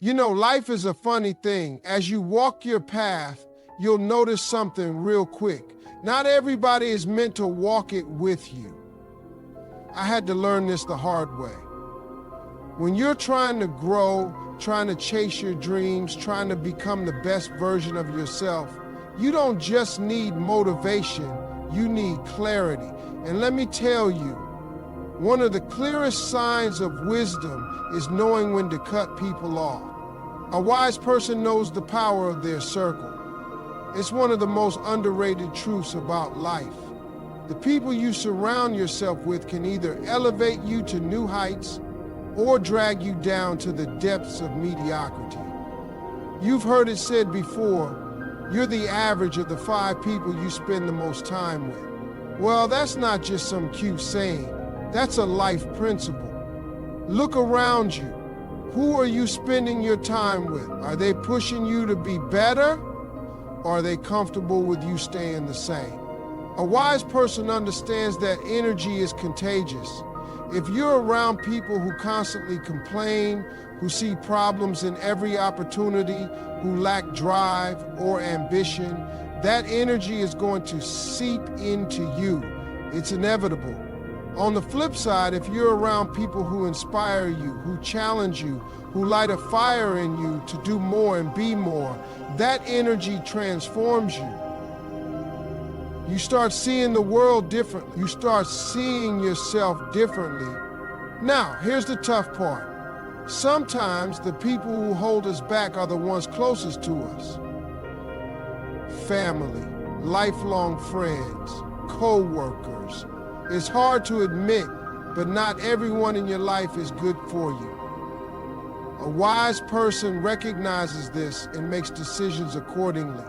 You know, life is a funny thing. As you walk your path, you'll notice something real quick. Not everybody is meant to walk it with you. I had to learn this the hard way. When you're trying to grow, trying to chase your dreams, trying to become the best version of yourself, you don't just need motivation, you need clarity. And let me tell you, one of the clearest signs of wisdom is knowing when to cut people off. A wise person knows the power of their circle. It's one of the most underrated truths about life. The people you surround yourself with can either elevate you to new heights or drag you down to the depths of mediocrity. You've heard it said before, you're the average of the 5 people you spend the most time with. Well, that's not just some cute saying. That's a life principle. Look around you. Who are you spending your time with? Are they pushing you to be better, or are they comfortable with you staying the same? A wise person understands that energy is contagious. If you're around people who constantly complain, who see problems in every opportunity, who lack drive or ambition, that energy is going to seep into you. It's inevitable. On the flip side, if you're around people who inspire you, who challenge you, who light a fire in you to do more and be more, that energy transforms you. You start seeing the world differently. You start seeing yourself differently. Now, here's the tough part. Sometimes the people who hold us back are the ones closest to us. Family, lifelong friends, co-workers. It's hard to admit, but not everyone in your life is good for you. A wise person recognizes this and makes decisions accordingly.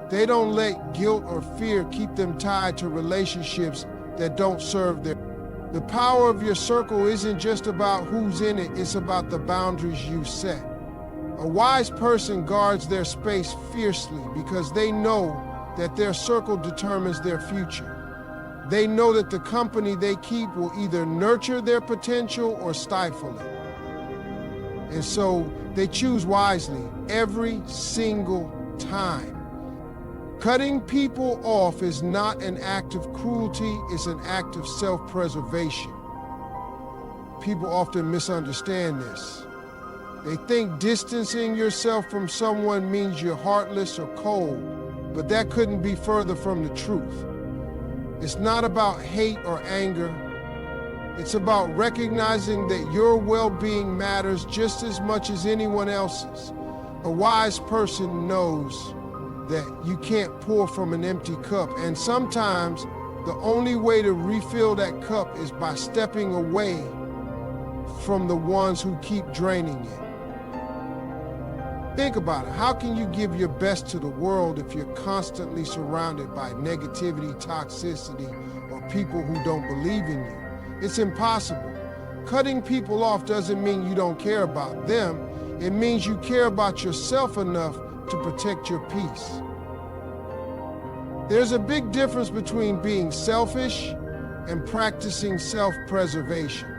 They don't let guilt or fear keep them tied to relationships that don't serve their. The power of your circle isn't just about who's in it, it's about the boundaries you set. A wise person guards their space fiercely because they know that their circle determines their future. They know that the company they keep will either nurture their potential or stifle it. And so they choose wisely every single time. Cutting people off is not an act of cruelty, it's an act of self-preservation. People often misunderstand this. They think distancing yourself from someone means you're heartless or cold, but that couldn't be further from the truth. It's not about hate or anger. It's about recognizing that your well-being matters just as much as anyone else's. A wise person knows that you can't pour from an empty cup, and sometimes the only way to refill that cup is by stepping away from the ones who keep draining it. Think about it. How can you give your best to the world if you're constantly surrounded by negativity, toxicity, or people who don't believe in you? It's impossible. Cutting people off doesn't mean you don't care about them. It means you care about yourself enough to protect your peace. There's a big difference between being selfish and practicing self-preservation.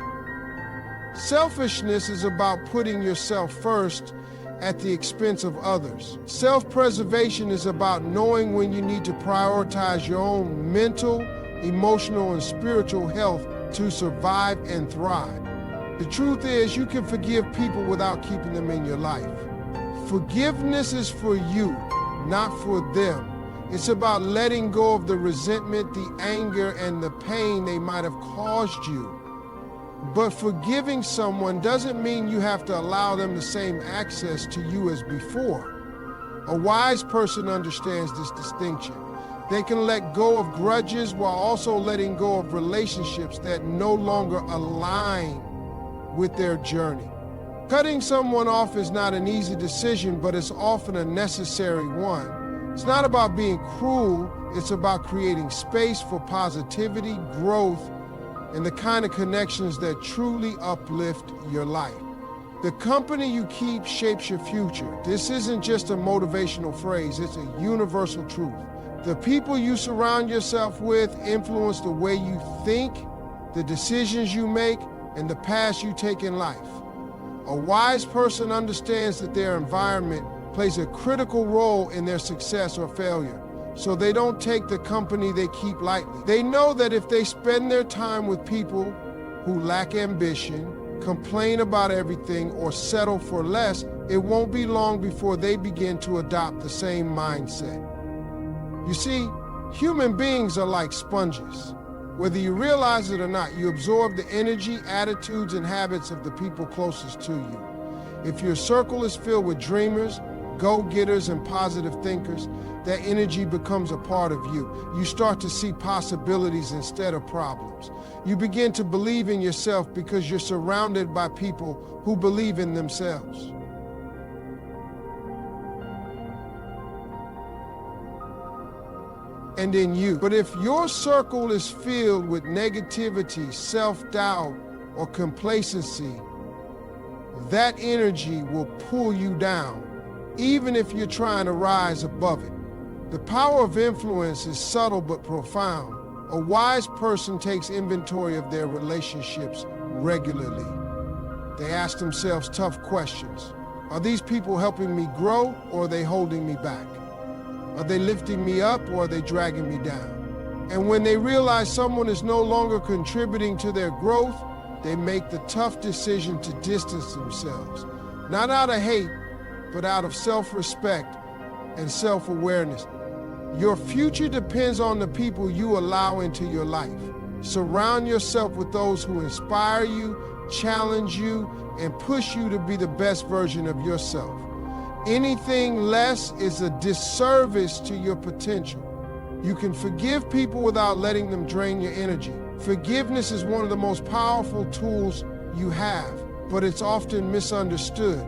Selfishness is about putting yourself first at the expense of others. Self-preservation is about knowing when you need to prioritize your own mental, emotional, and spiritual health to survive and thrive. The truth is, you can forgive people without keeping them in your life. Forgiveness is for you, not for them. It's about letting go of the resentment, the anger, and the pain they might have caused you. But forgiving someone doesn't mean you have to allow them the same access to you as before. A wise person understands this distinction. They can let go of grudges while also letting go of relationships that no longer align with their journey. Cutting someone off is not an easy decision, but it's often a necessary one. It's not about being cruel, it's about creating space for positivity, growth, and the kind of connections that truly uplift your life. The company you keep shapes your future. This isn't just a motivational phrase, it's a universal truth. The people you surround yourself with influence the way you think, the decisions you make, and the paths you take in life. A wise person understands that their environment plays a critical role in their success or failure, so they don't take the company they keep lightly. They know that if they spend their time with people who lack ambition, complain about everything, or settle for less, it won't be long before they begin to adopt the same mindset. You see, human beings are like sponges. Whether you realize it or not, you absorb the energy, attitudes, and habits of the people closest to you. If your circle is filled with dreamers, go-getters, and positive thinkers, that energy becomes a part of you. You start to see possibilities instead of problems. You begin to believe in yourself because you're surrounded by people who believe in themselves. And in you. But if your circle is filled with negativity, self-doubt, or complacency, that energy will pull you down, even if you're trying to rise above it. The power of influence is subtle but profound. A wise person takes inventory of their relationships regularly. They ask themselves tough questions. Are these people helping me grow, or are they holding me back? Are they lifting me up, or are they dragging me down? And when they realize someone is no longer contributing to their growth, they make the tough decision to distance themselves, not out of hate, but out of self-respect and self-awareness. Your future depends on the people you allow into your life. Surround yourself with those who inspire you, challenge you, and push you to be the best version of yourself. Anything less is a disservice to your potential. You can forgive people without letting them drain your energy. Forgiveness is one of the most powerful tools you have, but it's often misunderstood.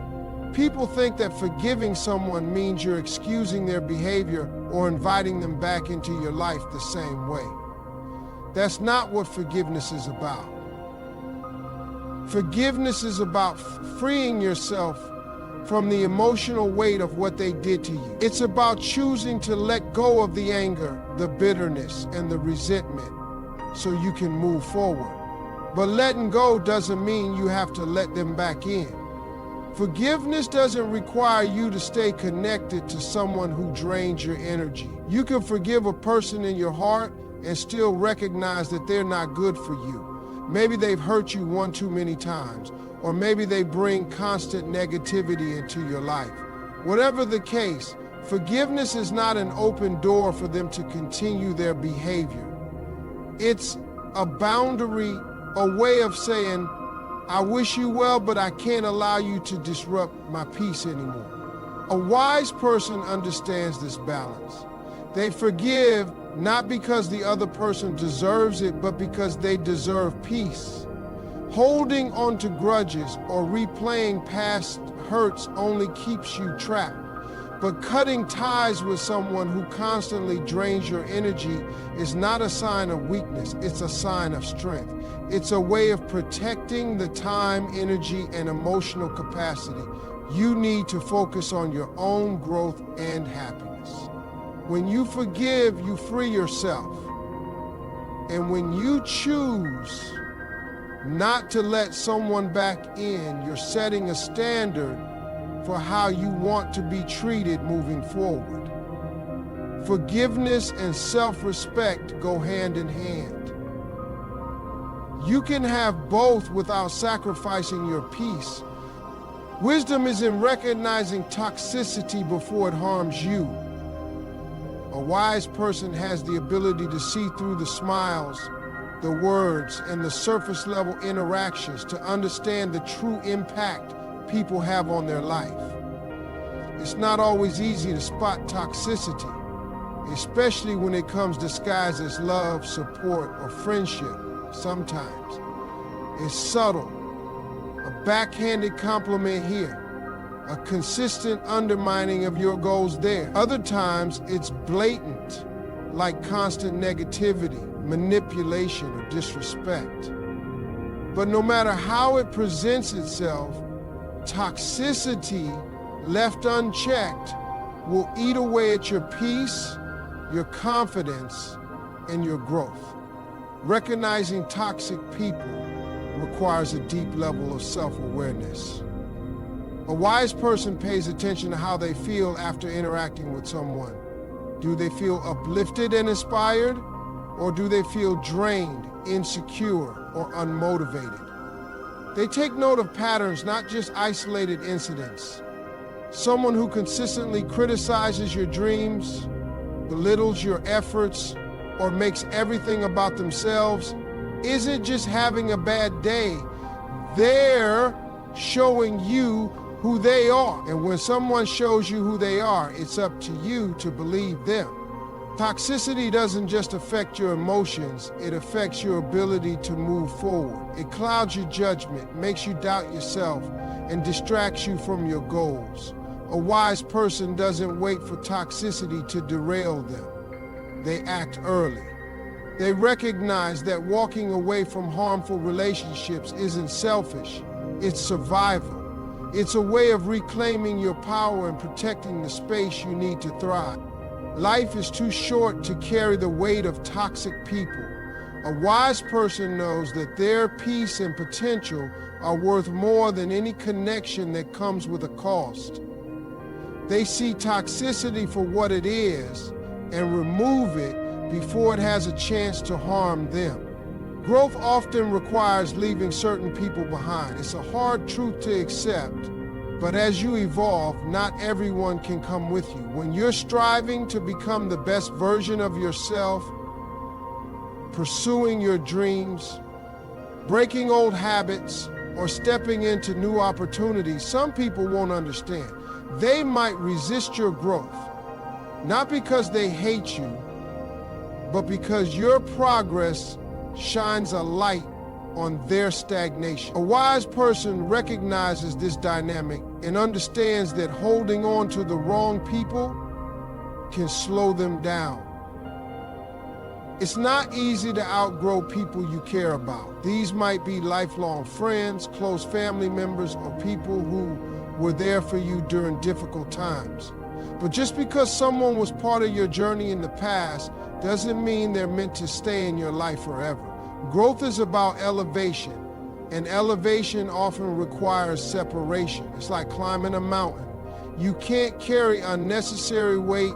People think that forgiving someone means you're excusing their behavior or inviting them back into your life the same way. That's not what forgiveness is about. Forgiveness is about freeing yourself from the emotional weight of what they did to you. It's about choosing to let go of the anger, the bitterness, and the resentment so you can move forward. But letting go doesn't mean you have to let them back in. Forgiveness doesn't require you to stay connected to someone who drains your energy. You can forgive a person in your heart and still recognize that they're not good for you. Maybe they've hurt you one too many times, or maybe they bring constant negativity into your life. Whatever the case, forgiveness is not an open door for them to continue their behavior. It's a boundary, a way of saying, I wish you well, but I can't allow you to disrupt my peace anymore. A wise person understands this balance. They forgive not because the other person deserves it, but because they deserve peace. Holding on to grudges or replaying past hurts only keeps you trapped. But cutting ties with someone who constantly drains your energy is not a sign of weakness, it's a sign of strength. It's a way of protecting the time, energy, and emotional capacity you need to focus on your own growth and happiness. When you forgive, you free yourself. And when you choose not to let someone back in, you're setting a standard for how you want to be treated moving forward. Forgiveness and self-respect go hand in hand. You can have both without sacrificing your peace. Wisdom is in recognizing toxicity before it harms you. A wise person has the ability to see through the smiles, the words, and the surface-level interactions to understand the true impact people have on their life. It's not always easy to spot toxicity, especially when it comes disguised as love, support, or friendship. Sometimes it's subtle, a backhanded compliment here, a consistent undermining of your goals there. Other times it's blatant, like constant negativity, manipulation, or disrespect. But no matter how it presents itself, toxicity left unchecked will eat away at your peace, your confidence, and your growth. Recognizing toxic people requires a deep level of self-awareness. A wise person pays attention to how they feel after interacting with someone. Do they feel uplifted and inspired? Or do they feel drained, insecure, or unmotivated? They take note of patterns, not just isolated incidents. Someone who consistently criticizes your dreams, belittles your efforts, or makes everything about themselves isn't just having a bad day. They're showing you who they are. And when someone shows you who they are, it's up to you to believe them. Toxicity doesn't just affect your emotions, it affects your ability to move forward. It clouds your judgment, makes you doubt yourself, and distracts you from your goals. A wise person doesn't wait for toxicity to derail them. They act early. They recognize that walking away from harmful relationships isn't selfish, it's survival. It's a way of reclaiming your power and protecting the space you need to thrive. Life is too short to carry the weight of toxic people. A wise person knows that their peace and potential are worth more than any connection that comes with a cost. They see toxicity for what it is and remove it before it has a chance to harm them. Growth often requires leaving certain people behind. It's a hard truth to accept, but as you evolve, not everyone can come with you. When you're striving to become the best version of yourself, pursuing your dreams, breaking old habits, or stepping into new opportunities, some people won't understand. They might resist your growth, not because they hate you, but because your progress shines a light on their stagnation. A wise person recognizes this dynamic and understands that holding on to the wrong people can slow them down. It's not easy to outgrow people you care about. These might be lifelong friends, close family members, or people who were there for you during difficult times. But just because someone was part of your journey in the past doesn't mean they're meant to stay in your life forever. Growth is about elevation, and elevation often requires separation. It's like climbing a mountain. You can't carry unnecessary weight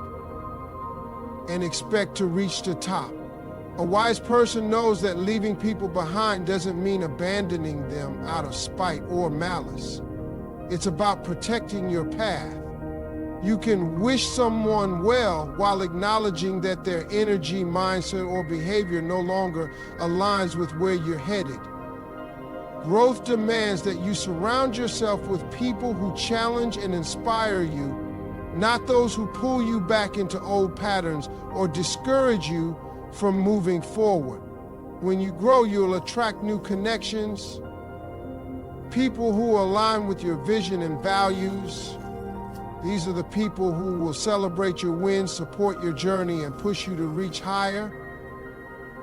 and expect to reach the top. A wise person knows that leaving people behind doesn't mean abandoning them out of spite or malice. It's about protecting your path. You can wish someone well while acknowledging that their energy, mindset, or behavior no longer aligns with where you're headed. Growth demands that you surround yourself with people who challenge and inspire you, not those who pull you back into old patterns or discourage you from moving forward. When you grow, you'll attract new connections, people who align with your vision and values. These are the people who will celebrate your wins, support your journey, and push you to reach higher.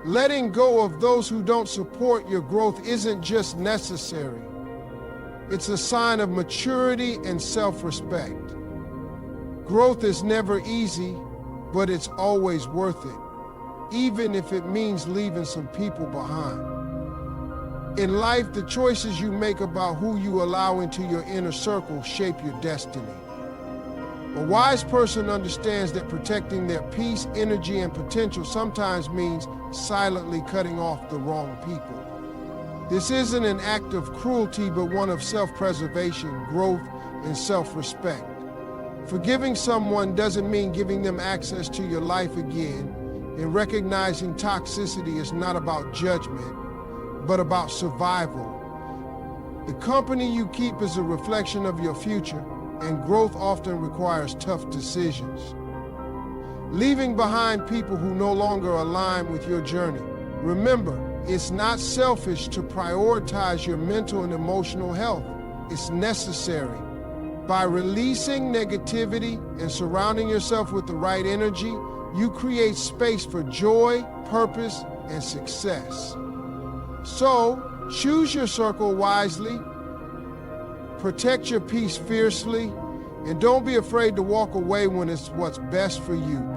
Letting go of those who don't support your growth isn't just necessary. It's a sign of maturity and self-respect. Growth is never easy, but it's always worth it, even if it means leaving some people behind. In life, the choices you make about who you allow into your inner circle shape your destiny. A wise person understands that protecting their peace, energy, and potential sometimes means silently cutting off the wrong people. This isn't an act of cruelty, but one of self-preservation, growth, and self-respect. Forgiving someone doesn't mean giving them access to your life again, and recognizing toxicity is not about judgment, but about survival. The company you keep is a reflection of your future, and growth often requires tough decisions. Leaving behind people who no longer align with your journey. Remember, it's not selfish to prioritize your mental and emotional health. It's necessary. By releasing negativity and surrounding yourself with the right energy, you create space for joy, purpose, and success. So, choose your circle wisely, protect your peace fiercely, and don't be afraid to walk away when it's what's best for you.